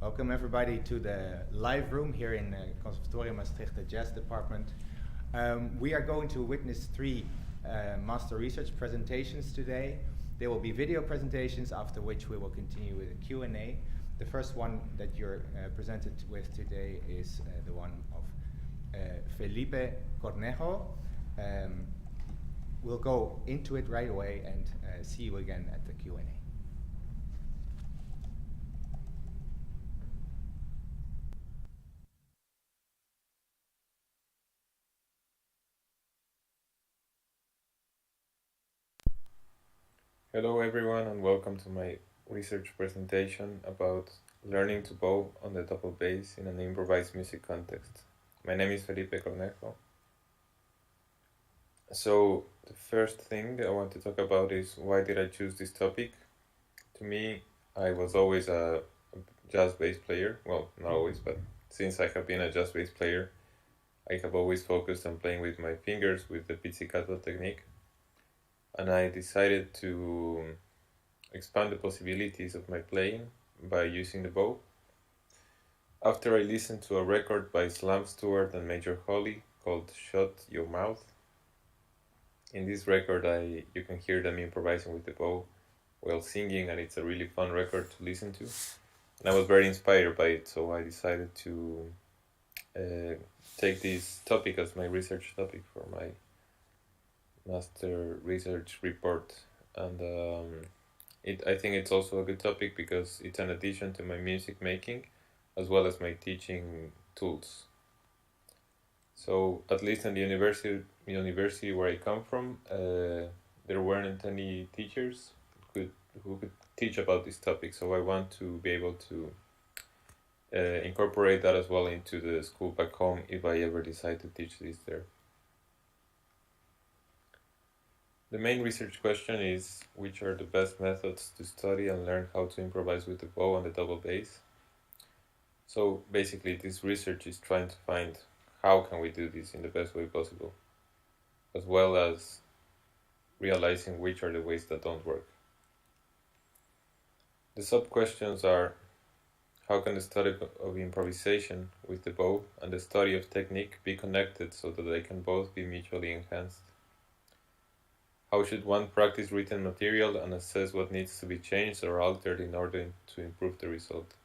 Welcome everybody to the live room here in Conservatorium Maastricht, the Jazz Department. We are going to witness three master research presentations today. There will be video presentations, after which we will continue with a Q&A. The first one that you're presented with today is the one of Felipe Cornejo. We'll go into it right away and see you again at the Q&A. Hello everyone and welcome to my research presentation about learning to bow on the double bass in an improvised music context. My name is Felipe Cornejo. So the first thing I want to talk about is why did I choose this topic? To me, I was always a jazz bass player. Well, not always, but since I have been a jazz bass player, I have always focused on playing with my fingers with the pizzicato technique. And I decided to expand the possibilities of my playing by using the bow. After I listened to a record by Slam Stewart and Major Holly called Shut Your Mouth. In this record you can hear them improvising with the bow while singing, and it's a really fun record to listen to. And I was very inspired by it, so I decided to take this topic as my research topic for my master research report. And I think it's also a good topic because it's an addition to my music making as well as my teaching tools. So at least in the university where I come from, there weren't any teachers who could teach about this topic, so I want to be able to incorporate that as well into the school back home if I ever decide to teach this there. The main research question is which are the best methods to study and learn how to improvise with the bow and the double bass. So basically this research is trying to find how can we do this in the best way possible, as well as realizing which are the ways that don't work. The sub-questions are: how can the study of improvisation with the bow and the study of technique be connected so that they can both be mutually enhanced? How should one practice written material and assess what needs to be changed or altered in order to improve the result?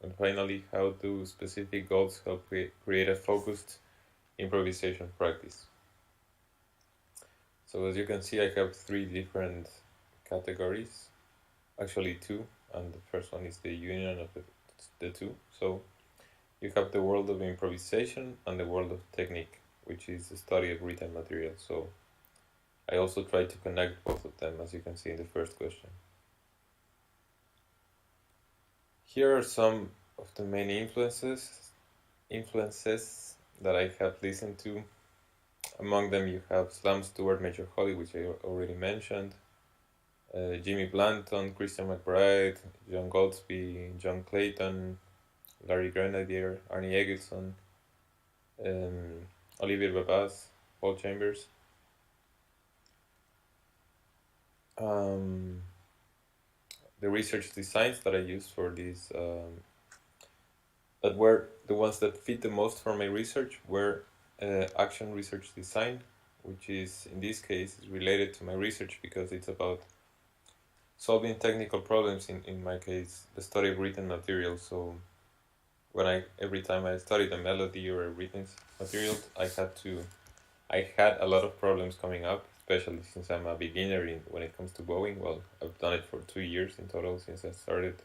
And finally, how do specific goals help create a focused improvisation practice? So as you can see, I have three different categories, actually two, and the first one is the union of the two. So you have the world of improvisation and the world of technique, which is the study of written material. So I also try to connect both of them, as you can see in the first question. Here are some of the main influences that I have listened to. Among them you have Slam Stewart, Major Holly, which I already mentioned, Jimmy Blanton, Christian McBride, John Goldsby, John Clayton, Larry Grenadier, Arnie Egilson, Olivier Babas, Paul Chambers. The research designs that I used for these, that were the ones that fit the most for my research, were action research design, which is in this case is related to my research because it's about solving technical problems, in my case the study of written material. So every time I studied a melody or a written material, I had a lot of problems coming up, especially since I'm a beginner when it comes to bowing. Well, I've done it for 2 years in total since I started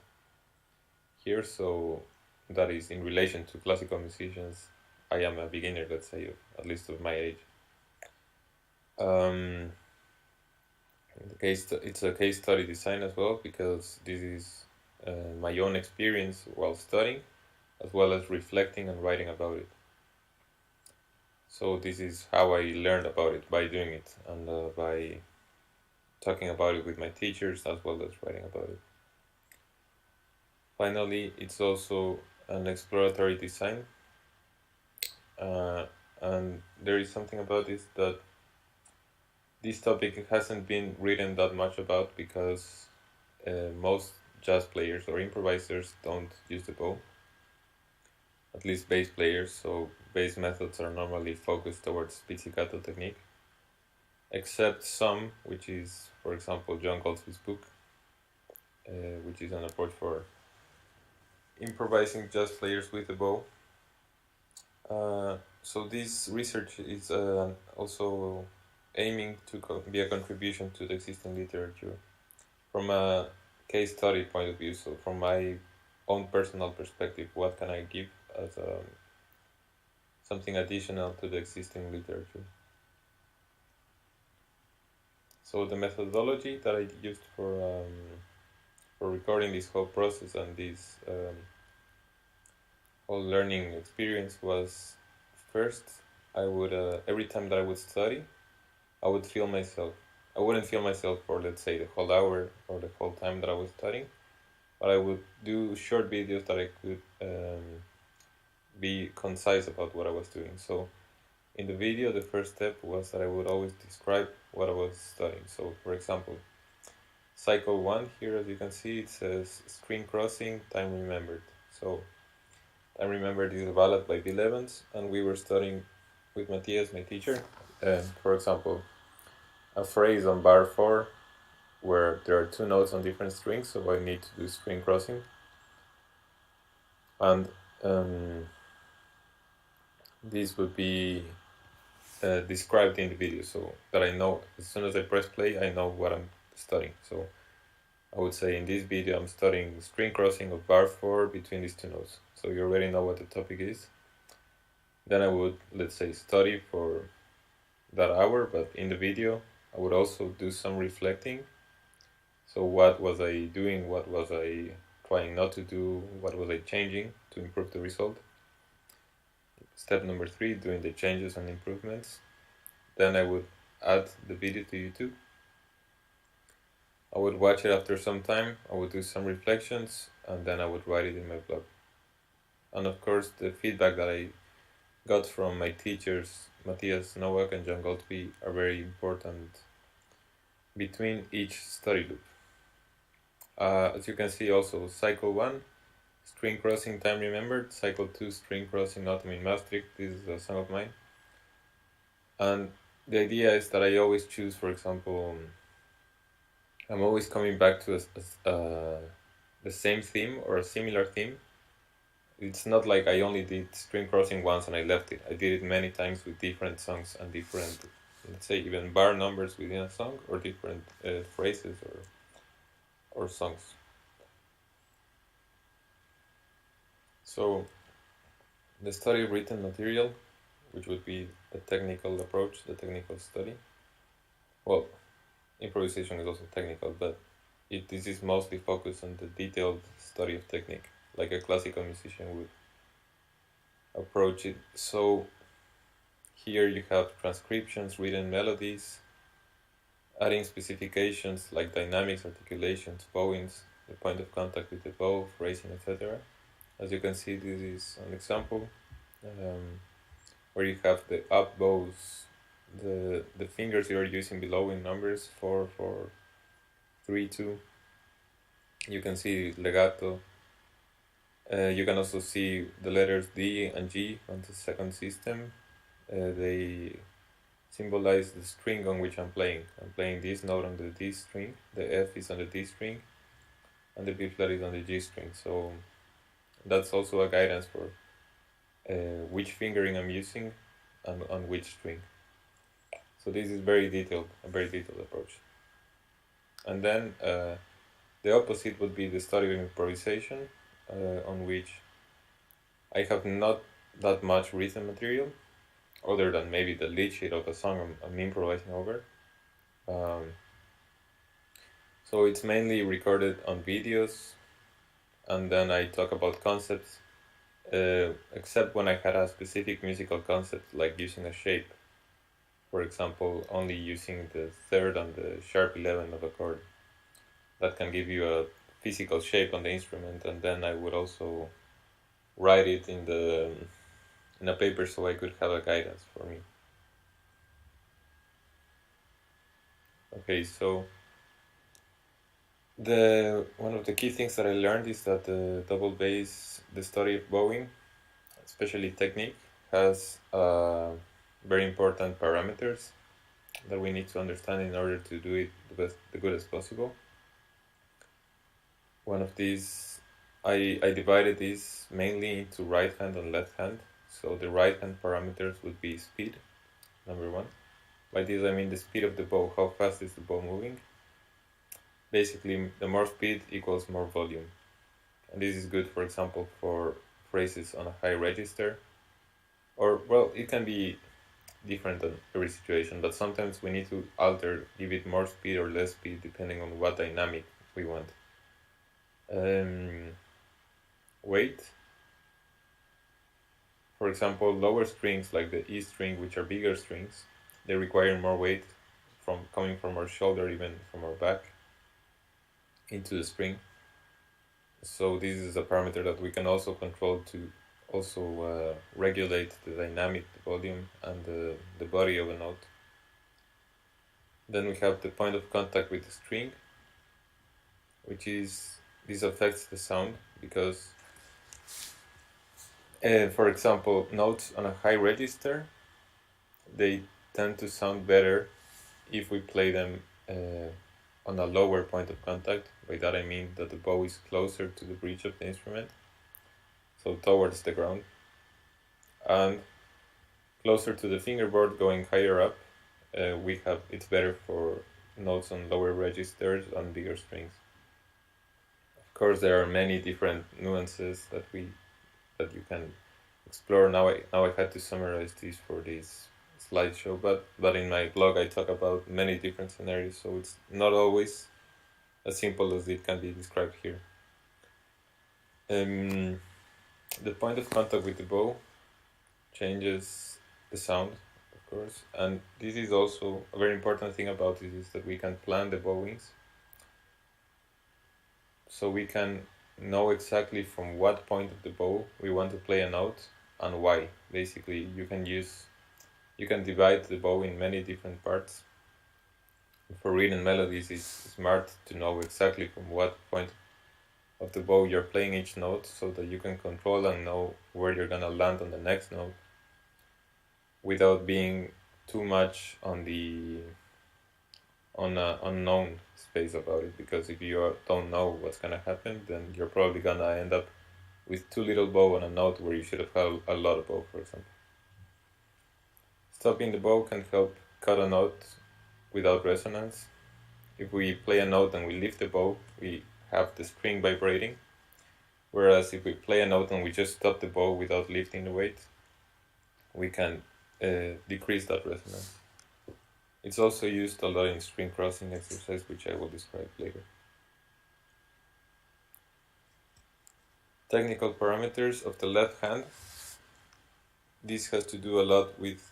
here, so that is in relation to classical musicians. I am a beginner, let's say, at least of my age. In the case, it's a case study design as well, because this is my own experience while studying, as well as reflecting and writing about it. So this is how I learned about it, by doing it and by talking about it with my teachers, as well as writing about it. Finally, it's also an exploratory design, and there is something about this that this topic hasn't been written that much about, because jazz players or improvisers don't use the bow, at least bass players, so bass methods are normally focused towards pizzicato technique, except some, which is, for example, John Goldsmith's book, which is an approach for improvising jazz players with the bow. So this research is also aiming to be a contribution to the existing literature from a case study point of view. So from my own personal perspective, what can I give as something additional to the existing literature? So the methodology that I used for recording this whole process and this whole learning experience was, first, I would every time that I would study, I would film myself. I wouldn't film myself for, let's say, the whole hour or the whole time that I was studying, but I would do short videos that I could be concise about what I was doing. So in the video, the first step was that I would always describe what I was studying. So for example, cycle 1 here, as you can see, it says string crossing, time remembered. So time remembered is a ballad by Bill Evans, and we were studying with Matthias, my teacher, for example, a phrase on bar 4 where there are two notes on different strings, so I need to do string crossing. And this would be described in the video, so that I know as soon as I press play, I know what I'm studying. So I would say in this video I'm studying string crossing of bar 4 between these two notes. So you already know what the topic is. Then I would, let's say, study for that hour, but in the video I would also do some reflecting. So what was I doing? What was I trying not to do? What was I changing to improve the result? Step number 3, doing the changes and improvements. Then I would add the video to YouTube. I would watch it after some time, I would do some reflections, and then I would write it in my blog. And of course, the feedback that I got from my teachers, Matthias Nowak and John Goldsby, are very important between each study loop. As you can see also, cycle 1, string crossing, time remembered. Cycle 2, string crossing, autumn in Maastricht. This is a song of mine. And the idea is that I always choose, for example, I'm always coming back to the same theme or a similar theme. It's not like I only did string crossing once and I left it. I did it many times with different songs and different, let's say, even bar numbers within a song, or different phrases or songs. So the study of written material, which would be the technical approach, the technical study. Well, improvisation is also technical, but this is mostly focused on the detailed study of technique, like a classical musician would approach it. So here you have transcriptions, written melodies, adding specifications like dynamics, articulations, bowings, the point of contact with the bow, phrasing, etc. As you can see, this is an example where you have the up bows, the fingers you are using below in numbers 4, 4, 3, 2. You can see legato. You can also see the letters D and G on the second system. They symbolize the string on which I'm playing. I'm playing this note on the D string, the F is on the D string, and the B flat is on the G string. So that's also a guidance for which fingering I'm using and on which string. So this is a very detailed approach. And then the opposite would be the study of improvisation, on which I have not that much written material, other than maybe the lead sheet of a song I'm improvising over. So it's mainly recorded on videos, and then I talk about concepts, except when I had a specific musical concept, like using a shape. For example, only using the third and the sharp 11 of a chord. That can give you a physical shape on the instrument, and then I would also write it in a paper so I could have a guidance for me. Okay, so One of the key things that I learned is that the double bass, the study of bowing, especially technique, has very important parameters that we need to understand in order to do it the good as possible. One of these, I divided these mainly into right hand and left hand. So the right hand parameters would be speed, number one. By this I mean the speed of the bow, how fast is the bow moving. Basically, the more speed equals more volume. And this is good, for example, for phrases on a high register. Or, well, it can be different on every situation, but sometimes we need to give it more speed or less speed depending on what dynamic we want. Weight. For example, lower strings like the E string, which are bigger strings, they require more weight coming from our shoulder, even from our back, into the string. So this is a parameter that we can also control to also regulate the dynamic, the volume, and the body of a note. Then we have the point of contact with the string, this affects the sound because, for example, notes on a high register, they tend to sound better if we play them on a lower point of contact. By that I mean that the bow is closer to the bridge of the instrument, so towards the ground, and closer to the fingerboard going higher up. It's better for notes on lower registers and bigger strings. Of course, there are many different nuances that you can explore. Now I had to summarize these for this slideshow, but in my blog I talk about many different scenarios, so it's not always as simple as it can be described here. The point of contact with the bow changes the sound, of course, and this is also a very important thing about it, is that we can plan the bowings, so we can know exactly from what point of the bow we want to play a note and why. Basically, you can divide the bow in many different parts. For rhythm melodies, it's smart to know exactly from what point of the bow you're playing each note, so that you can control and know where you're gonna land on the next note without being too much on an unknown space about it. Because if you don't know what's gonna happen, then you're probably gonna end up with too little bow on a note where you should have had a lot of bow, for example. Stopping the bow can help cut a note without resonance. If we play a note and we lift the bow, we have the string vibrating, whereas if we play a note and we just stop the bow without lifting the weight, we can decrease that resonance. It's also used a lot in string crossing exercise, which I will describe later. Technical parameters of the left hand. This has to do a lot with,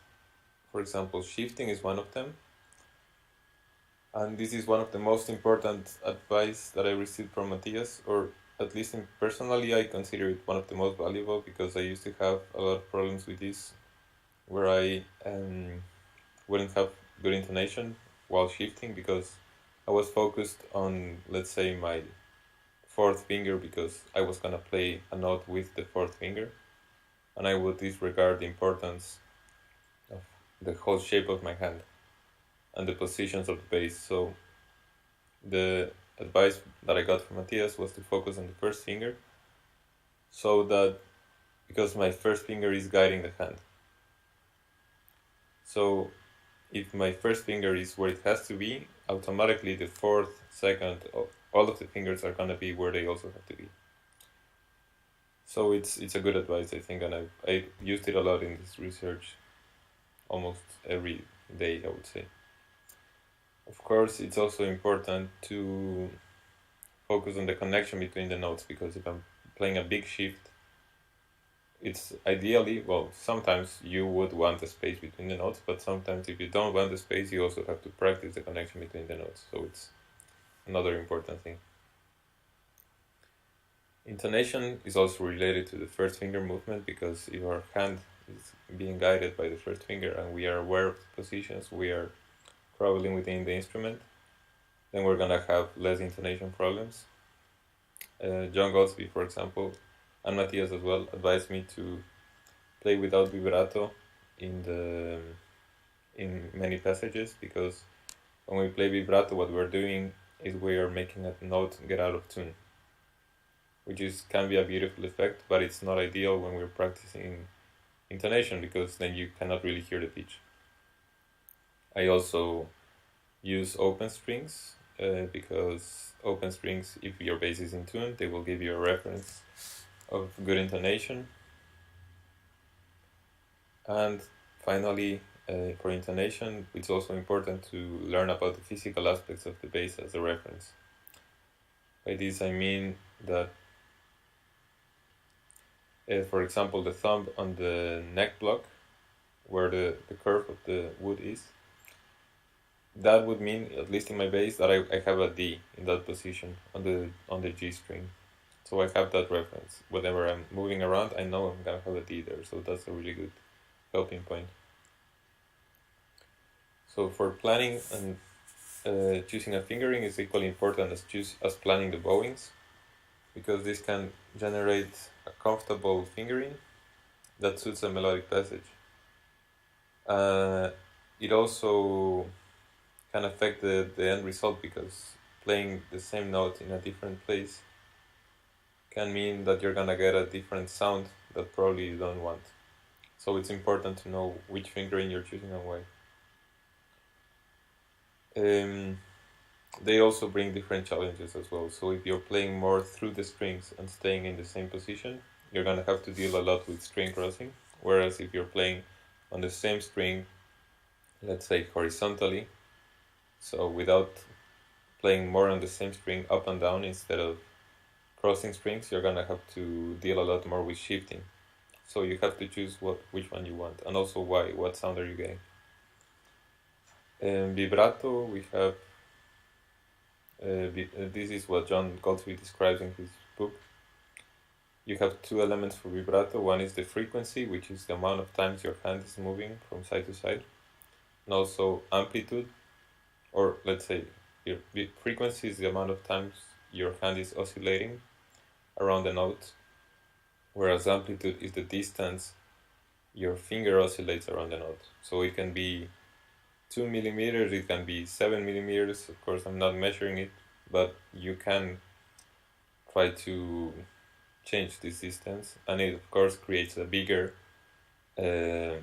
for example, shifting is one of them. And this is one of the most important advice that I received from Matthias, or at least personally I consider it one of the most valuable, because I used to have a lot of problems with this, where I wouldn't have good intonation while shifting because I was focused on, let's say, my fourth finger, because I was gonna play a note with the fourth finger, and I would disregard the importance of the whole shape of my hand and the positions of the bass. So the advice that I got from Matthias was to focus on the first finger, so that, because my first finger is guiding the hand. So if my first finger is where it has to be, automatically the fourth, second, all of the fingers are gonna be where they also have to be. So it's a good advice, I think, and I used it a lot in this research, almost every day, I would say. Of course, it's also important to focus on the connection between the notes, because if I'm playing a big shift, it's ideally, well, sometimes you would want a space between the notes, but sometimes if you don't want the space, you also have to practice the connection between the notes. So it's another important thing. Intonation is also related to the first finger movement, because if our hand is being guided by the first finger and we are aware of the positions, we are traveling within the instrument. then we're gonna have less intonation problems. John Goldsby, for example, and Matthias as well, advised me to play without vibrato in many passages, because when we play vibrato, what we're doing is we are making a note get out of tune, which can be a beautiful effect, but it's not ideal when we're practicing intonation, because then you cannot really hear the pitch. I also use open strings because open strings, if your bass is in tune, they will give you a reference of good intonation. And finally, for intonation, it's also important to learn about the physical aspects of the bass as a reference. By this I mean that, for example, the thumb on the neck block, where the curve of the wood is, that would mean, at least in my bass, that I have a D in that position on the G string. So I have that reference. Whenever I'm moving around, I know I'm gonna have a D there, so that's a really good helping point. So for planning and choosing a fingering is equally important as planning the bowings, because this can generate a comfortable fingering that suits a melodic passage. It also can affect the end result, because playing the same note in a different place can mean that you're gonna get a different sound that probably you don't want. So it's important to know which fingering you're choosing and why. They also bring different challenges as well. So if you're playing more through the strings and staying in the same position, you're gonna have to deal a lot with string crossing. Whereas if you're playing on the same string, let's say horizontally, so without playing more on the same string up and down instead of crossing strings, you're gonna have to deal a lot more with shifting. So you have to choose which one you want, and also why. What sound are you getting? Vibrato, we have. This is what John Goldsby describes in his book. You have two elements for vibrato. One is the frequency, which is the amount of times your hand is moving from side to side, and also amplitude, or let's say your frequency is the amount of times your hand is oscillating around the note, whereas amplitude is the distance your finger oscillates around the note. So it can be 2 millimeters, it can be 7 millimeters. Of course, I'm not measuring it, but you can try to change this distance, and it of course creates a bigger, let's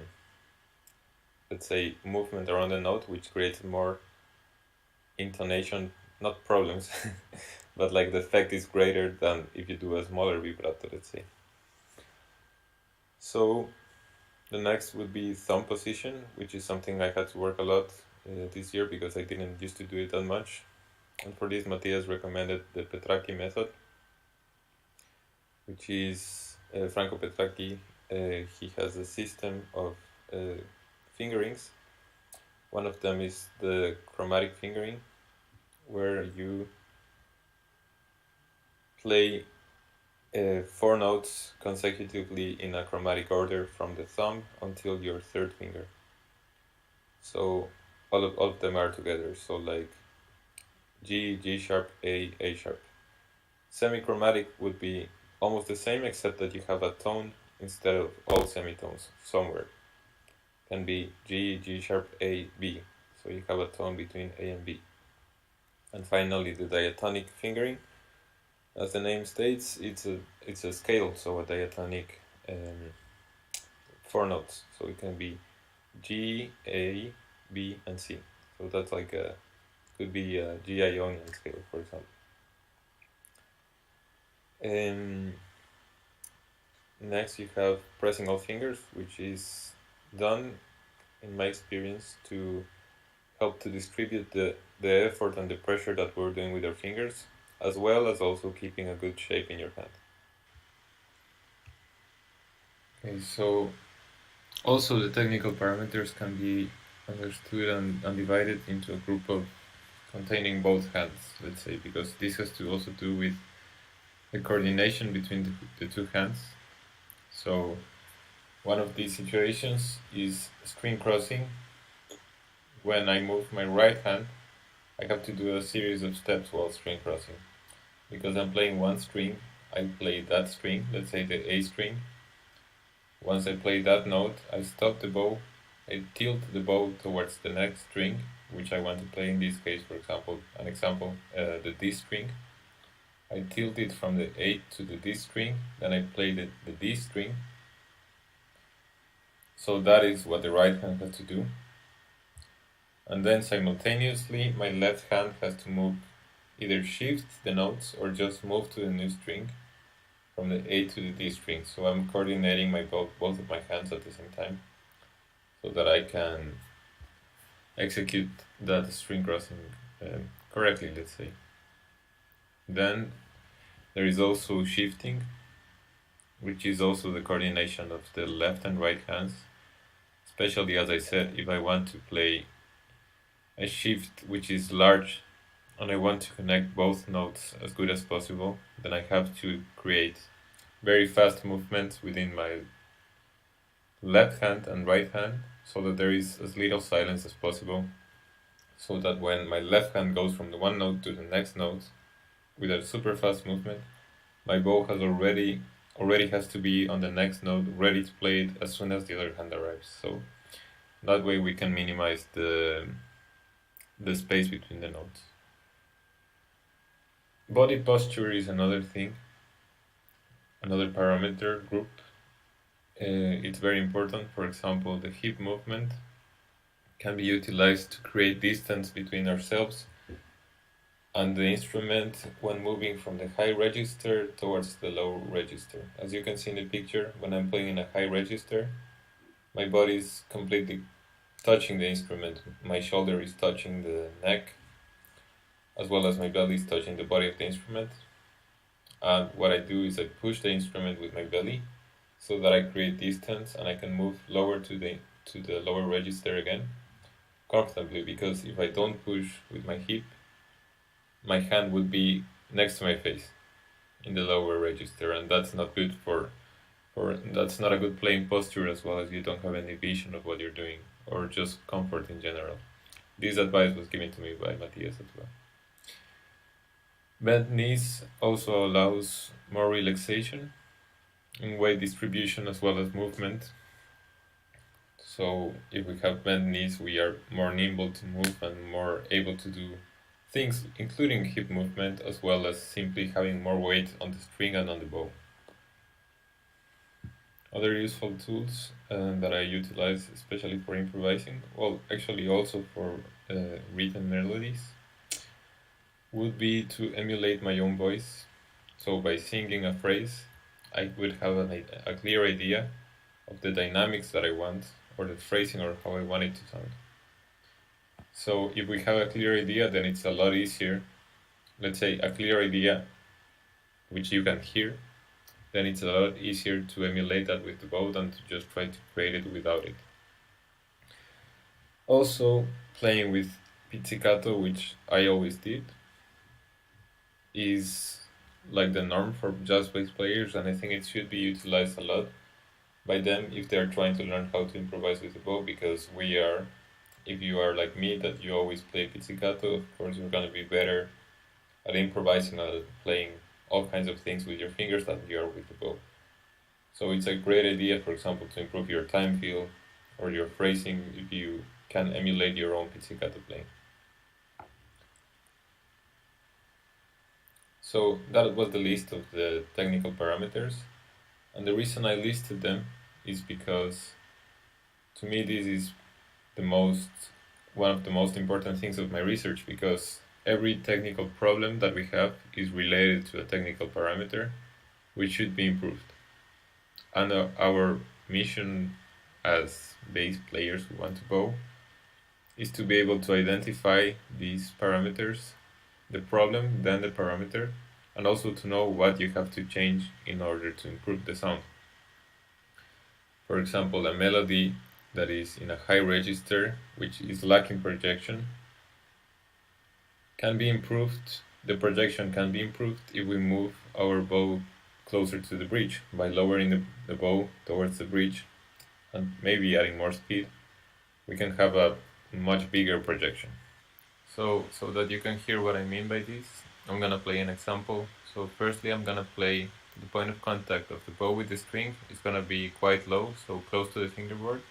say, movement around the note, which creates more intonation, not problems, but like the effect is greater than if you do a smaller vibrato, let's say. So the next would be thumb position, which is something I had to work a lot this year, because I didn't used to do it that much. And for this, Matthias recommended the Petracchi method, which is Franco Petracchi. He has a system of fingerings. One of them is the chromatic fingering, where you play 4 notes consecutively in a chromatic order from the thumb until your third finger. So all of them are together. So like G, G sharp, A sharp. Semi-chromatic would be almost the same, except that you have a tone instead of all semitones somewhere. Can be G, G sharp, A, B. So you have a tone between A and B. And finally, the diatonic fingering. As the name states, it's a scale, so a diatonic 4 notes. So it can be G, A, B, and C. So that's like could be a G Ionian scale, for example. Next, you have pressing all fingers, which is done, in my experience, to help to distribute the effort and the pressure that we're doing with our fingers, as well as also keeping a good shape in your hand. Okay, so also the technical parameters can be understood and divided into a group of containing both hands, let's say, because this has to also do with the coordination between the two hands. So one of these situations is string crossing, when I move my right hand I have to do a series of steps while string crossing. Because I'm playing one string, I play that string, let's say the A string. Once I play that note, I stop the bow, I tilt the bow towards the next string, which I want to play in this case, for example, the D string. I tilt it from the A to the D string, then I play the D string. So that is what the right hand has to do. And then simultaneously, my left hand has to move, either shift the notes or just move to the new string from the A to the D string. So I'm coordinating both of my hands at the same time so that I can execute that string crossing correctly, let's say. Then there is also shifting, which is also the coordination of the left and right hands. Especially, as I said, if I want to play a shift which is large and I want to connect both notes as good as possible, then I have to create very fast movements within my left hand and right hand so that there is as little silence as possible, so that when my left hand goes from the one note to the next note with a super fast movement, my bow has already has to be on the next note, ready to play it as soon as the other hand arrives. So that way we can minimize the space between the notes. Body posture is another thing, another parameter group. It's very important. For example, the hip movement can be utilized to create distance between ourselves and the instrument when moving from the high register towards the low register. As you can see in the picture, when I'm playing in a high register, my body is completely touching the instrument. My shoulder is touching the neck, as well as my belly is touching the body of the instrument. And what I do is I push the instrument with my belly so that I create distance and I can move lower to the lower register again comfortably, because if I don't push with my hip, my hand would be next to my face in the lower register, and that's not good for that's not a good playing posture, as well as you don't have any vision of what you're doing or just comfort in general. This advice was given to me by Matthias as well. Bent knees also allows more relaxation in weight distribution as well as movement. So if we have bent knees, we are more nimble to move and more able to do things, including hip movement, as well as simply having more weight on the string and on the bow. Other useful tools that I utilize, especially for improvising, well, actually also for written melodies, would be to emulate my own voice. So by singing a phrase, I would have a clear idea of the dynamics that I want, or the phrasing, or how I want it to sound. So if we have a clear idea, then it's a lot easier. Let's say a clear idea which you can hear, then it's a lot easier to emulate that with the bow than to just try to create it without it. Also, playing with pizzicato, which I always did, is like the norm for jazz bass players, and I think it should be utilized a lot by them if they're trying to learn how to improvise with the bow, because if you are like me, that you always play pizzicato, of course you're going to be better at improvising and playing all kinds of things with your fingers than you are with the bow. So it's a great idea, for example, to improve your time feel or your phrasing if you can emulate your own pizzicato playing. So that was the list of the technical parameters, and the reason I listed them is because to me this is one of the most important things of my research, because every technical problem that we have is related to a technical parameter which should be improved. And our mission as bass players who want to bow is to be able to identify these parameters, the problem, then the parameter, and also to know what you have to change in order to improve the sound. For example, a melody that is in a high register, which is lacking projection, can be improved. The projection can be improved if we move our bow closer to the bridge by lowering the bow towards the bridge and maybe adding more speed. We can have a much bigger projection. So that you can hear what I mean by this, I'm gonna play an example. So firstly, I'm gonna play the point of contact of the bow with the string is gonna be quite low, so close to the fingerboard.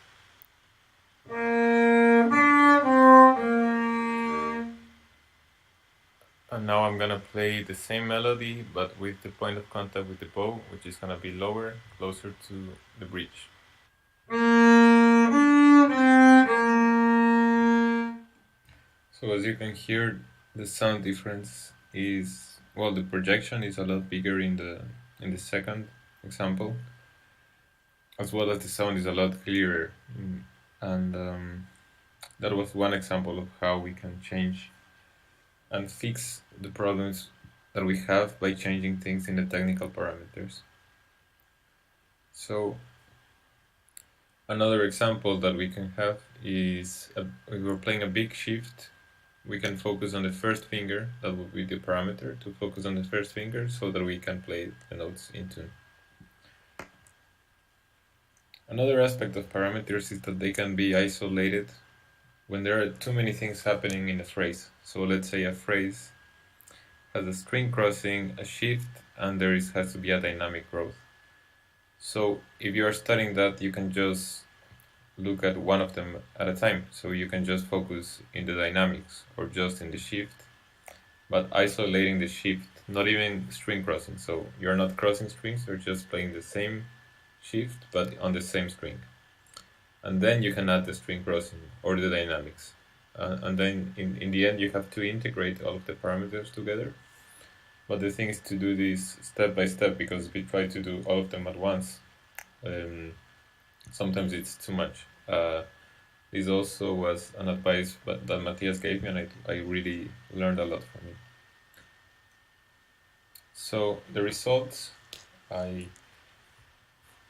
And now I'm gonna play the same melody, but with the point of contact with the bow, which is gonna be lower, closer to the bridge. So as you can hear, the sound difference is, well, the projection is a lot bigger in the second example, as well as the sound is a lot clearer. And that was one example of how we can change and fix the problems that we have by changing things in the technical parameters. So another example that we can have is if we're playing a big shift, we can focus on the first finger, that would be the parameter, to focus on the first finger so that we can play the notes in tune. Another aspect of parameters is that they can be isolated when there are too many things happening in a phrase. So let's say a phrase has a string crossing, a shift, and has to be a dynamic growth. So if you are studying that, you can just look at one of them at a time. So you can just focus in the dynamics or just in the shift, but isolating the shift, not even string crossing. So you're not crossing strings, you're just playing the same shift, but on the same string. And then you can add the string crossing or the dynamics. And then in the end, you have to integrate all of the parameters together. But the thing is to do this step by step, because if we try to do all of them at once, sometimes it's too much. This also was an advice that Matthias gave me, and I really learned a lot from it. So the results,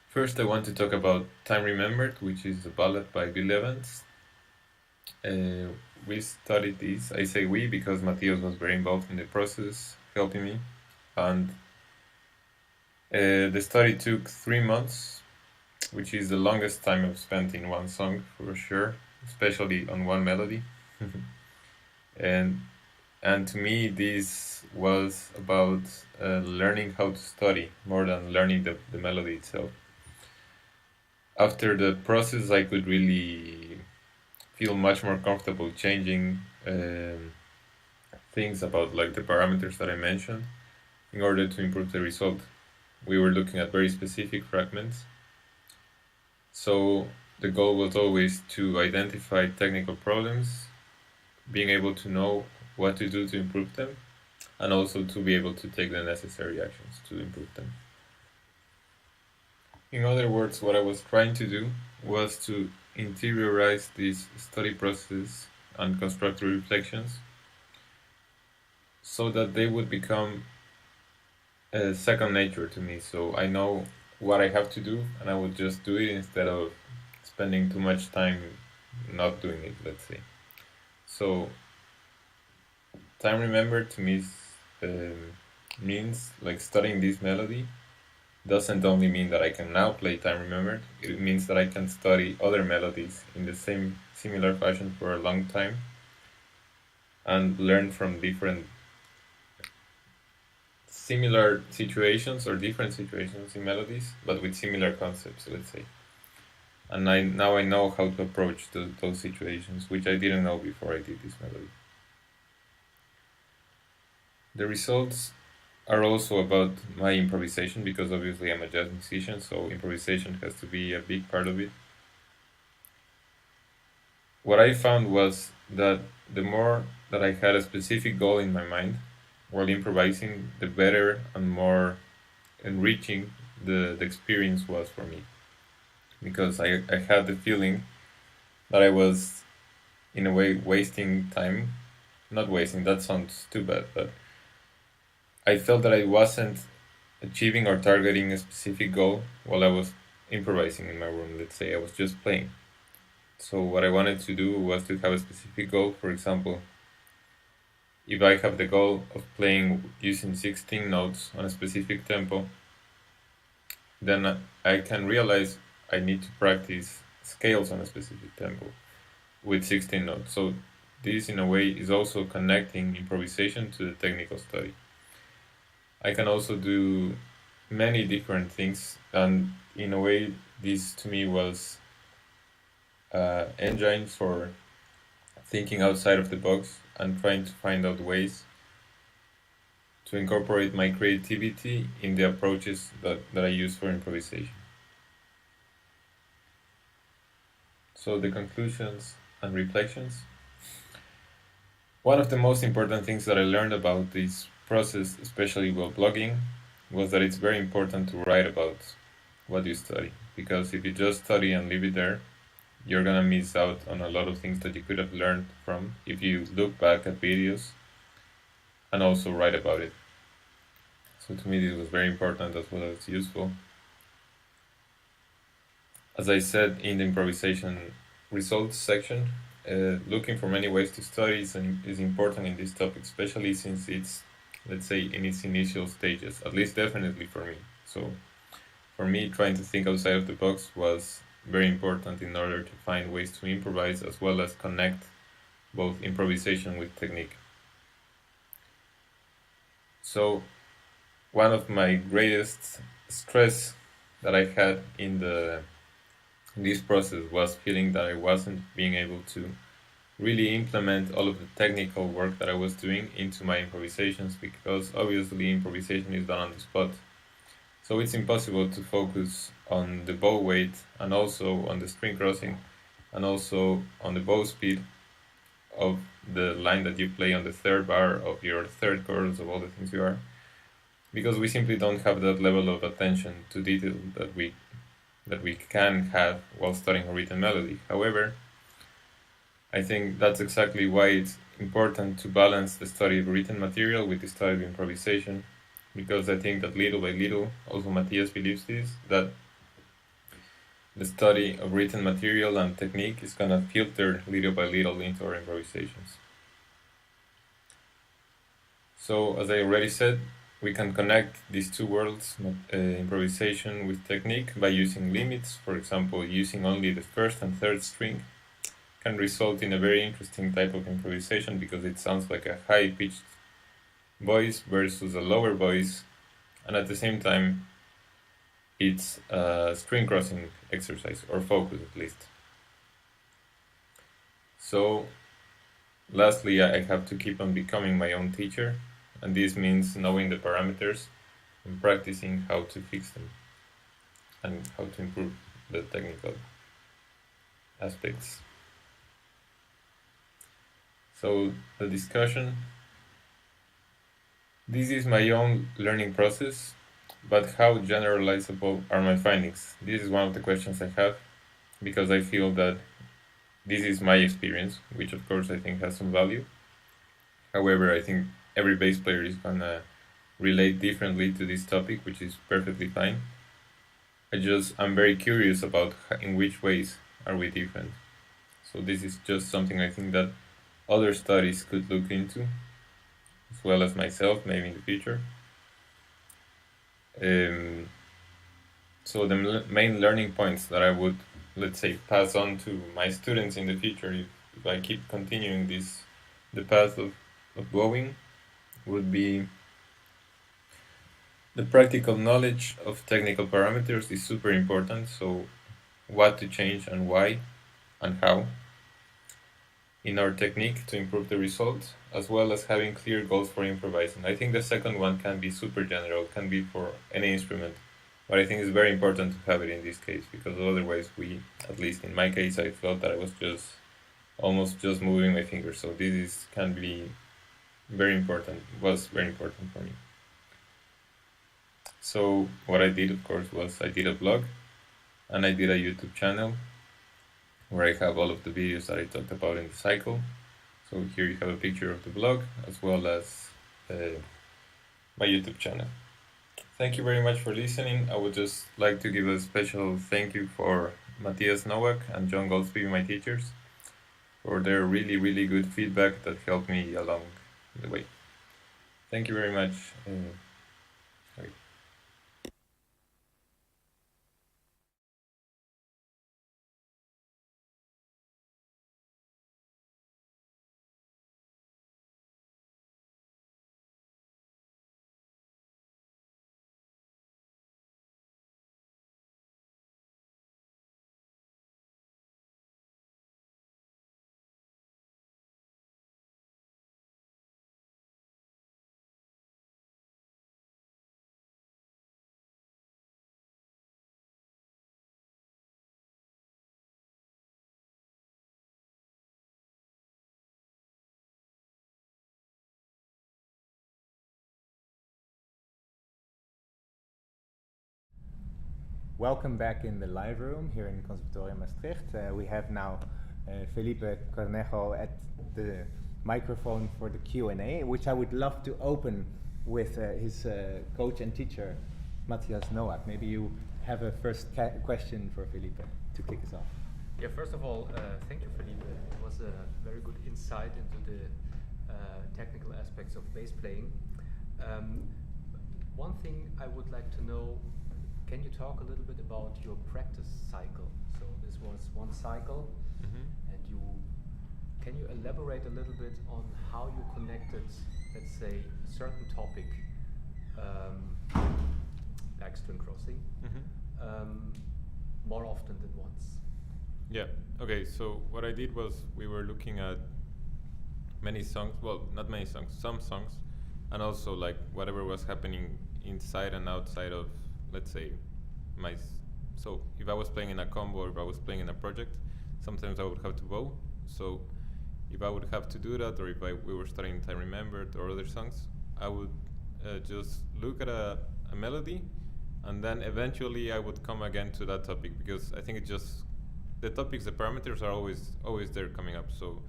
first I want to talk about Time Remembered, which is a ballad by Bill Evans. We studied this. I say we because Matthias was very involved in the process, helping me. And the study took 3 months, which is the longest time I've spent in one song for sure, especially on one melody. And to me, this was about learning how to study more than learning the melody itself. After the process, I could really feel much more comfortable changing things about like the parameters that I mentioned in order to improve the result. We were looking at very specific fragments. So the goal was always to identify technical problems, being able to know what to do to improve them, and also to be able to take the necessary actions to improve them. In other words, what I was trying to do was to interiorize this study process and construct reflections so that they would become second nature to me. So I know what I have to do and I would just do it instead of spending too much time not doing it, let's say. So Time Remembered to me means like studying this melody doesn't only mean that I can now play Time Remembered, it means that I can study other melodies in the same similar fashion for a long time and learn from different similar situations or different situations in melodies, but with similar concepts, let's say. And now I know how to approach those situations, which I didn't know before I did this melody. The results are also about my improvisation, because obviously I'm a jazz musician, so improvisation has to be a big part of it. What I found was that the more that I had a specific goal in my mind while improvising, the better and more enriching the experience was for me. Because I had the feeling that I was, in a way, wasting time. Not wasting, that sounds too bad, but I felt that I wasn't achieving or targeting a specific goal while I was improvising in my room. Let's say I was just playing. So what I wanted to do was to have a specific goal. For example, if I have the goal of playing using 16 notes on a specific tempo, then I can realize I need to practice scales on a specific tempo with 16 notes. So this in a way is also connecting improvisation to the technical study. I can also do many different things, and in a way this to me was engine for thinking outside of the box and trying to find out ways to incorporate my creativity in the approaches that I use for improvisation. So the conclusions and reflections. One of the most important things that I learned about this process, especially while blogging, was that it's very important to write about what you study. Because if you just study and leave it there, you're gonna miss out on a lot of things that you could have learned from if you look back at videos and also write about it. So to me this was very important as well as useful. As I said in the improvisation results section, looking for many ways to study is important in this topic, especially since it's, let's say, in its initial stages, at least definitely for me. So for me, trying to think outside of the box was very important in order to find ways to improvise as well as connect both improvisation with technique. So one of my greatest stress that I had in this process was feeling that I wasn't being able to really implement all of the technical work that I was doing into my improvisations, because obviously improvisation is done on the spot. So it's impossible to focus on the bow weight and also on the string crossing and also on the bow speed of the line that you play on the third bar of your third chorus of all the things you are, because we simply don't have that level of attention to detail that we can have while studying a written melody. However, I think that's exactly why it's important to balance the study of written material with the study of improvisation, because I think that little by little, also Matthias believes this, that the study of written material and technique is gonna filter little by little into our improvisations. So, as I already said, we can connect these two worlds, improvisation with technique, by using limits. For example, using only the first and third string can result in a very interesting type of improvisation, because it sounds like a high-pitched voice versus a lower voice, and at the same time it's a string crossing exercise, or focus at least. So lastly, I have to keep on becoming my own teacher, and this means knowing the parameters and practicing how to fix them and how to improve the technical aspects. So the discussion. This is my own learning process, but how generalizable are my findings? This is one of the questions I have, because I feel that this is my experience, which of course I think has some value. However, I think every bass player is gonna relate differently to this topic, which is perfectly fine. I'm very curious about in which ways are we different. So this is just something I think that other studies could look into, as well as myself, maybe in the future. So the main learning points that I would, let's say, pass on to my students in the future, if I keep continuing the path of bowing, would be the practical knowledge of technical parameters is super important. So what to change and why and how in our technique to improve the results, as well as having clear goals for improvising. I think the second one can be super general, can be for any instrument, but I think it's very important to have it in this case, because otherwise at least in my case, I felt that I was almost just moving my fingers. So this can be was very important for me. So what I did, of course, was I did a blog and I did a YouTube channel where I have all of the videos that I talked about in the cycle. So here you have a picture of the blog as well as my YouTube channel. Thank you very much for listening. I would just like to give a special thank you for Matthias Nowak and John Goldsby, my teachers, for their really, really good feedback that helped me along the way. Thank you very much. Welcome back in the live room here in Conservatorium Maastricht. We have now Felipe Cornejo at the microphone for the Q&A, which I would love to open with his coach and teacher, Matthias Noack. Maybe you have a first question for Felipe to kick us off. Yeah, first of all, thank you, Felipe. It was a very good insight into the technical aspects of bass playing. One thing I would like to know, can you talk a little bit about your practice cycle? So this was one cycle, and can you elaborate a little bit on how you connected, let's say, a certain topic, like string crossing, more often than once? Yeah, okay, so what I did was we were looking at many songs, well, not many songs, some songs, and also like whatever was happening inside and outside of, let's say, so if I was playing in a combo or if I was playing in a project, sometimes I would have to bow. So if I would have to do that, or if we were starting Time Remembered or other songs, I would just look at a melody, and then eventually I would come again to that topic, because I think it just, the topics, the parameters are always there coming up. So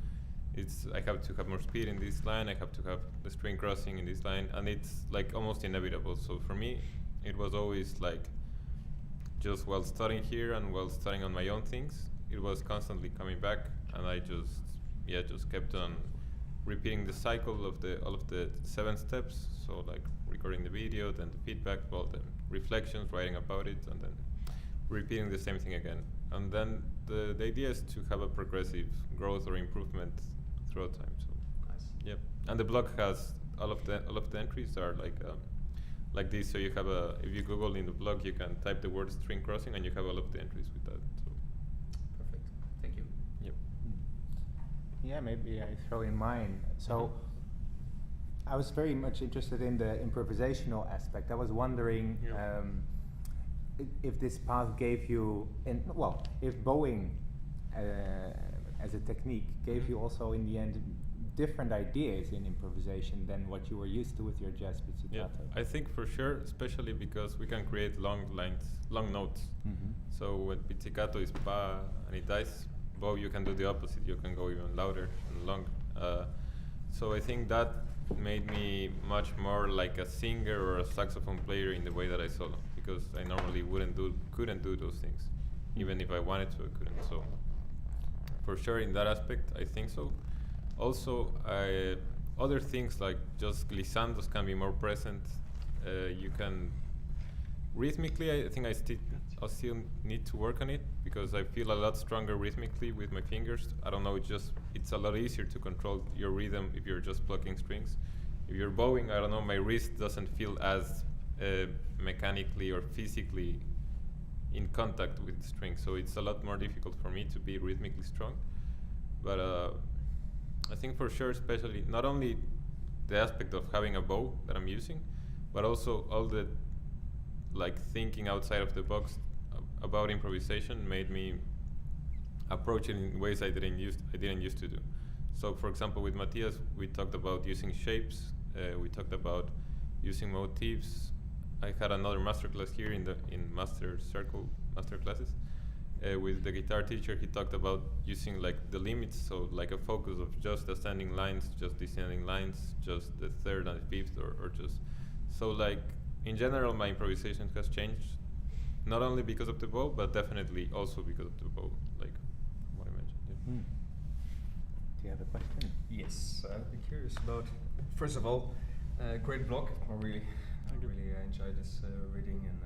I have to have more speed in this line, I have to have the string crossing in this line, and it's like almost inevitable. So for me, it was always like, just while studying here and while studying on my own things, it was constantly coming back, and I just kept on repeating the cycle of all of the 7 steps. So like recording the video, then the feedback, well, the reflections, writing about it, and then repeating the same thing again. And then the idea is to have a progressive growth or improvement throughout time. So Nice. Yep. And the blog has all of the entries are like this. So you have if you Google in the blog, you can type the word string crossing, and you have all of the entries with that. So Perfect. Thank you. yep. Yeah, maybe I throw in mine. So I was very much interested in the improvisational aspect. I was wondering if this path gave you, if bowing as a technique gave you also in the end different ideas in improvisation than what you were used to with your jazz pizzicato. Yeah, I think for sure, especially because we can create long lines, long notes. So when pizzicato is pa and it dies, bow you can do the opposite. You can go even louder and long. So I think that made me much more like a singer or a saxophone player in the way that I solo, because I normally couldn't do those things. Even if I wanted to, I couldn't. So for sure in that aspect, I think so. Also, other things like just glissandos can be more present. You can rhythmically, I think I still need to work on it, because I feel a lot stronger rhythmically with my fingers. I don't know, it's a lot easier to control your rhythm if you're just plucking strings. If you're bowing, I don't know, my wrist doesn't feel as mechanically or physically in contact with the string, so it's a lot more difficult for me to be rhythmically strong. But I think for sure, especially not only the aspect of having a bow that I'm using, but also all the like thinking outside of the box about improvisation made me approach it in ways I didn't used to do. So for example, with Matthias, we talked about using shapes, we talked about using motifs. I had another masterclass here in master classes. With the guitar teacher, he talked about using like the limits, so like a focus of just ascending lines, just descending lines, just the third and fifth, or just, so like in general my improvisation has changed, not only because of the bow, but definitely also because of the bow, like what I mentioned. Yeah. Do you have a question? Yes, I'd be curious about, first of all, great blog. I really enjoyed this reading, and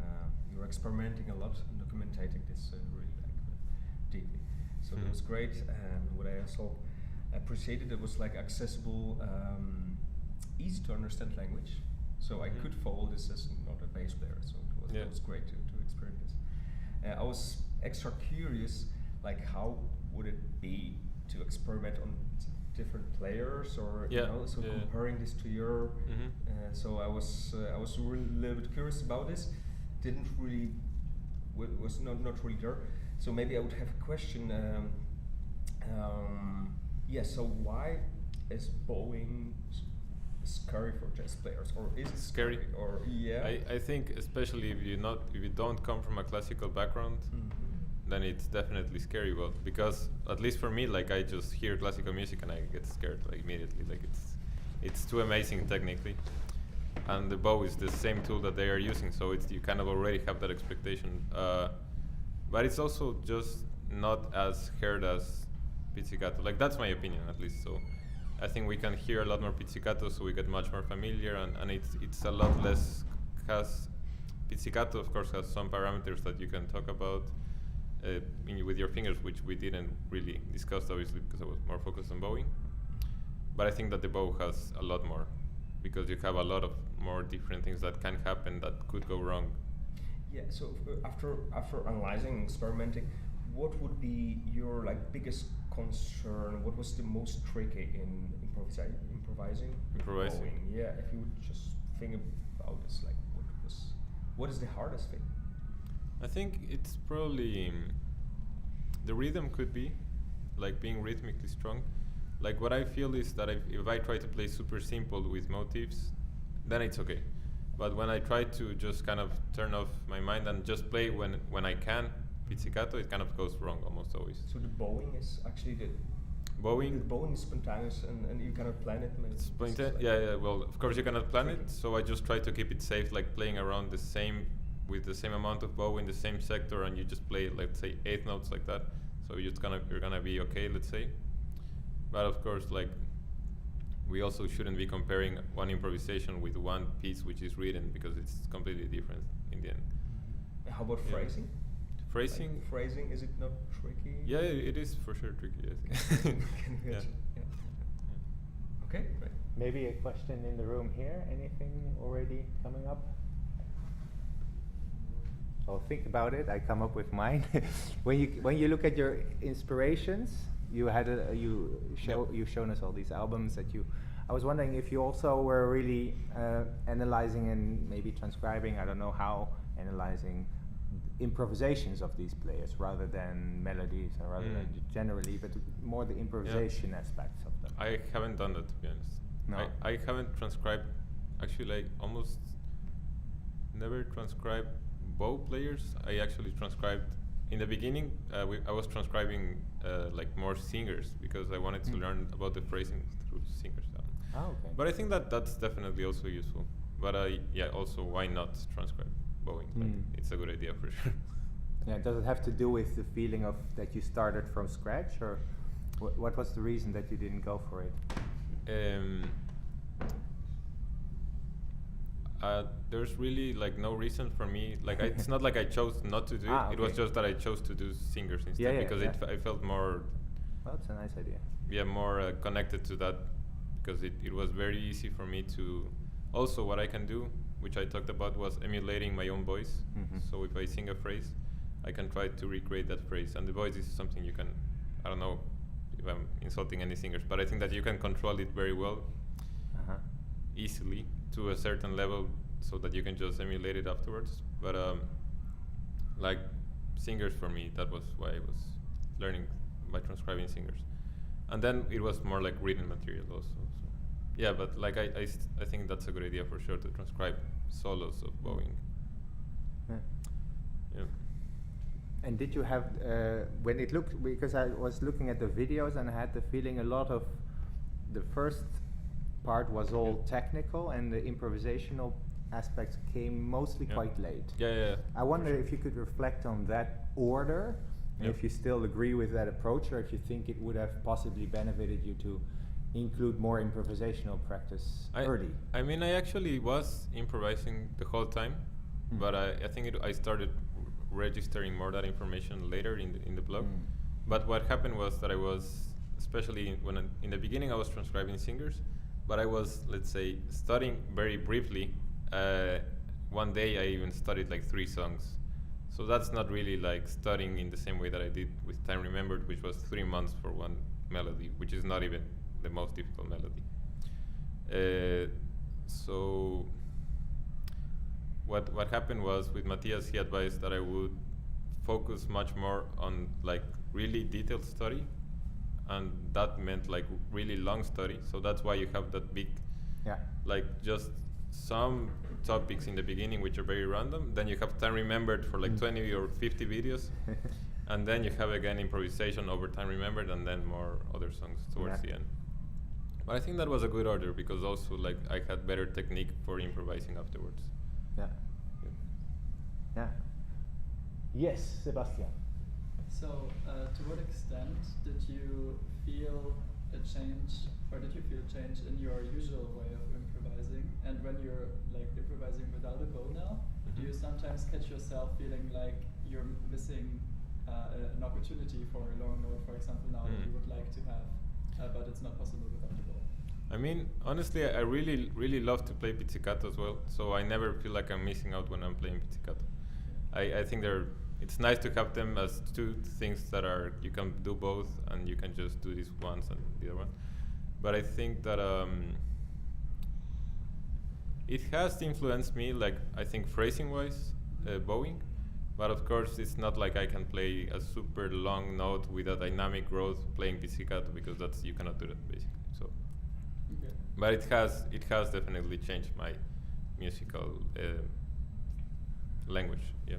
you're experimenting a lot and documenting this really deeply. So it was great, and what I also appreciated, it was like accessible, easy to understand language. So I could follow this as not a bass player, so it was great to experience. I was extra curious, like how would it be to experiment on different players, or comparing this to your. So I was really a little bit curious about this. Didn't really was not really there. So maybe I would have a question. So why is bowing scary for jazz players, or is it Scary? Or I think especially if you don't come from a classical background, then it's definitely scary. Well, because at least for me, like I just hear classical music and I get scared like immediately. Like it's too amazing technically, and the bow is the same tool that they are using, so it's you kind of already have that expectation. But it's also just not as heard as pizzicato. Like that's my opinion at least. So I think we can hear a lot more pizzicato, so we get much more familiar, and it's a lot less. Pizzicato of course has some parameters that you can talk about with your fingers, which we didn't really discuss obviously because I was more focused on bowing. But I think that the bow has a lot more, because you have a lot of more different things that can happen that could go wrong. Yeah. So after analyzing, experimenting, what would be your like biggest concern? What was the most tricky in improvising? Bowing? Yeah. If you would just think about this, like what is the hardest thing? I think it's probably the rhythm could be, like being rhythmically strong. Like what I feel is that if I try to play super simple with motifs, then it's okay. But when I try to just kind of turn off my mind and just play when I can, pizzicato, it kind of goes wrong almost always. So the bowing is actually the bowing is spontaneous and you cannot plan it. Yeah. Well, of course you cannot plan it. So I just try to keep it safe, like playing around with the same amount of bow in the same sector, and you just play, let's say, 8 notes like that. So you're gonna be okay, let's say. But of course, like we also shouldn't be comparing one improvisation with one piece which is written, because it's completely different in the end. How about phrasing? Phrasing? Like phrasing, is it not tricky? Yeah, it is for sure tricky, I think. Yeah. Okay, great. Maybe a question in the room here. Anything already coming up? Well, think about it. I come up with mine. when you look at your inspirations, you've shown us all these albums that you. I was wondering if you also were really analyzing and maybe transcribing. I don't know how, analyzing improvisations of these players rather than melodies or rather than generally, but more the improvisation aspects of them. I haven't done that, to be honest. No. I haven't transcribed. Actually, like almost never transcribed bow players. I actually transcribed in the beginning. I was transcribing like more singers, because I wanted to learn about the phrasing through singers. Oh, okay. But I think that that's definitely also useful. But also why not transcribe bowing? Like, it's a good idea for sure. Yeah, does it have to do with the feeling of that you started from scratch, or what was the reason that you didn't go for it? There's really like no reason for me. Like it's not like I chose not to do it. Okay. It was just that I chose to do singers instead, because I felt more. Well, it's a nice idea. Yeah, more connected to that, because it was very easy for me to. Also, what I can do, which I talked about, was emulating my own voice. So if I sing a phrase, I can try to recreate that phrase. And the voice is something you can. I don't know if I'm insulting any singers, but I think that you can control it very well, easily, to a certain level, so that you can just emulate it afterwards. But like singers, for me, that was why I was learning by transcribing singers, and then it was more like written material also. So yeah, but like I think that's a good idea for sure, to transcribe solos of bowing. Yeah. And did you have when it looked, because I was looking at the videos and I had the feeling a lot of the first part was all technical and the improvisational aspects came mostly quite late. Yeah. I wonder if you could reflect on that order, and if you still agree with that approach, or if you think it would have possibly benefited you to include more improvisational practice early. I mean, I actually was improvising the whole time, but I think I started registering more that information later in the blog. But what happened was that I was, especially in the beginning, I was transcribing singers, but I was, let's say, studying very briefly. One day I even studied like 3 songs. So that's not really like studying in the same way that I did with Time Remembered, which was 3 months for one melody, which is not even the most difficult melody. So what happened was, with Matthias, he advised that I would focus much more on like really detailed study, and that meant like really long study. So that's why you have that big like just some topics in the beginning which are very random. Then you have time remembered for like 20 or 50 videos, and then you have again improvisation over time remembered, and then more other songs towards the end. But I think that was a good order because also like I had better technique for improvising afterwards. Yeah. Yes, Sebastian. So, to what extent did you feel a change, or did you feel change in your usual way of improvising? And when you're like improvising without a bow now, do you sometimes catch yourself feeling like you're missing an opportunity for a long note, for example, now that you would like to have, but it's not possible without the bow? I mean, honestly, I really love to play pizzicato as well, so I never feel like I'm missing out when I'm playing pizzicato. I think it's nice to have them as two things that are, you can do both and you can just do this once and the other one. But I think that it has influenced me, like I think phrasing wise, bowing, but of course it's not like I can play a super long note with a dynamic growth playing pizzicato, because you cannot do that basically. So, but it has definitely changed my musical language. Yeah.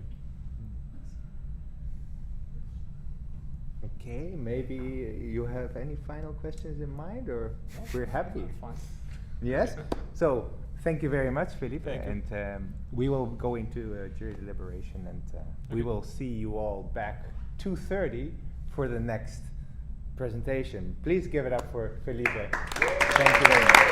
Okay, maybe you have any final questions in mind, or we're happy. Fine. Yes. So thank you very much, Felipe, Thank you. and we will go into jury deliberation, and we will see you all back 2:30 for the next presentation. Please give it up for Felipe. Thank you very much.